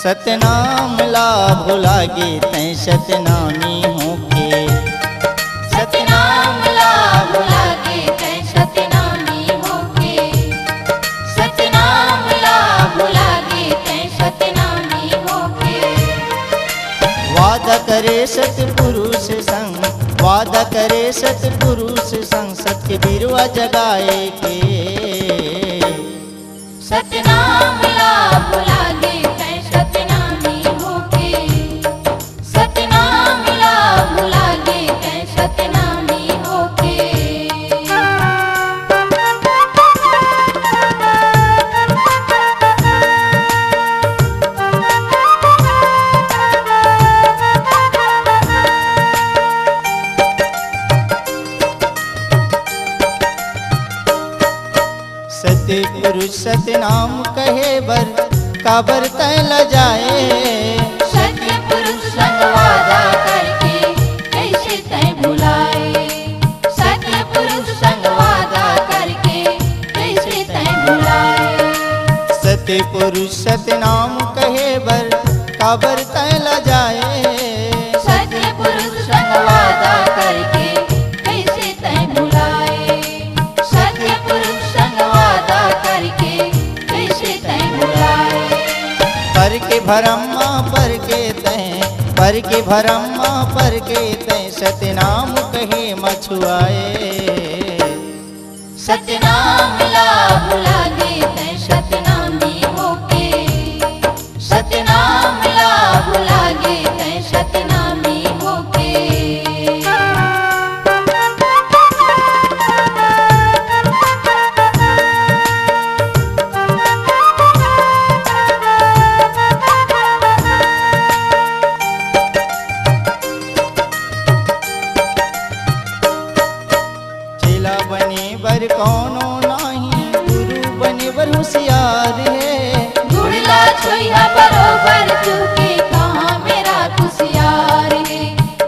सतनाम लाभ लागे तैं सतनामी होके। सतनाम लाभ लागे तैं सतनामी होके। सतनाम लाभ लागे तैं सतनामी होके। वादा करे सतपुरुष संग, वादा करे सतपुरुष संग, सत्य बिरवा जगाए के। सतनाम लाभ लागे तैं सतनामी होके। सतनाम लाभ लागे तैं सतनामी होके। सतपुरुष सतनाम कहे बर काबर तै ल जाए। सत्य पुरुष संग वादा करके कैसे तैं भुलाए। सत्य पुरुष संग वादा करके कैसे तैं भुलाए। सतपुरुष सतनाम कहे बर काबर तै ल जाए। सत्य पुरुष संग वादा करके कैसे तैं भुलाए। सत्य पुरुष संग वादा करके कैसे तैं भुलाए। पर के भरम्मा पर के तैं, पर के भरम्मा पर के तैं सतनाम कहे मछुआए। सतनाम लाभ लागे तैं सतनामी होके। सतनाम लाभ लागे तैं सतनामी होके। चेला बने बर कौनो नाही, गुरु बने बर होशियार है। गुड़ला छोइया बरोबर चूके कहाँ मेरा खुशियार है।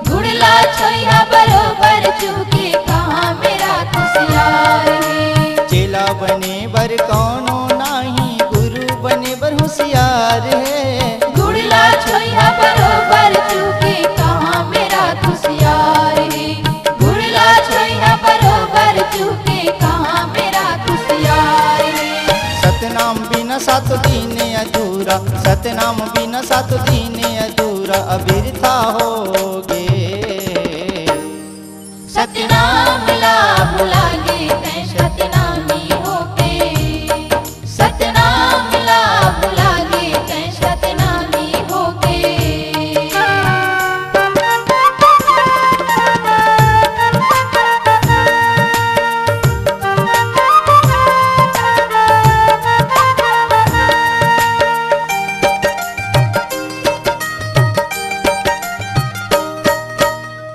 गुड़ला छोइया बरोबर चूके कहाँ मेरा खुशियार है। चेला बने बर कौनो नाही, गुरु बने बर होशियार है। गुड़ला छोइया बरोबर चूके कहाँ मेरा खुशियार है। गुड़ला छोइया बरोबर चूके कहाँ मेरा खुशियार है। सतनाम बिना सात दिन अधूरा, सतनाम बिना सात दिन अधूरा अबिरथा होगे। सतनाम लाभ लागे तैं सतनामी होके। सतनाम लाभ लागे तैं सतनामी होके।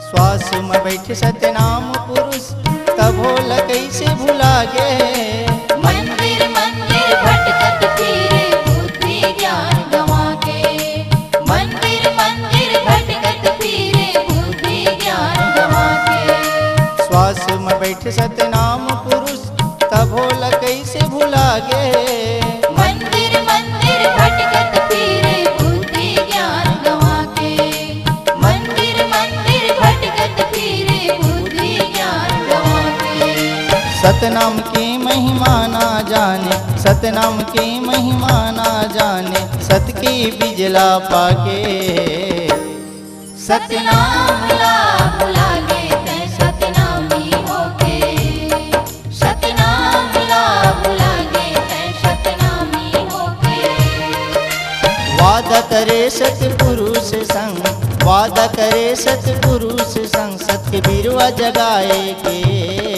श्वास में बैठे सतनाम पुरुष, तब होल कैसे भुला गे। मंदिर मंदिर भटकत फिरे बुद्धि ज्ञान गंवा के। मंदिर मंदिर भटकत फिरे बुद्धि ज्ञान गंवा के। श्वास में बैठे सतनाम पुरुष, तब होल कैसे भुला गे। मंदिर मंदिर भटकत फिरे बुद्धि ज्ञान गंवा के। मंदिर मंदिर भटकत फिरे बुद्धि ज्ञान गंवा के। सतनाम की महिमा ना जाने, सतनाम की महिमा ना जाने, सत की बिजला पाके। सतनाम लाभ लागे तैं सतनामी होके। सतनाम लाभ लागे तैं सतनामी होके। वादा करे सतपुरुष संग, वादा करे सतपुरुष संग, सत्य बिरवा जगाए के।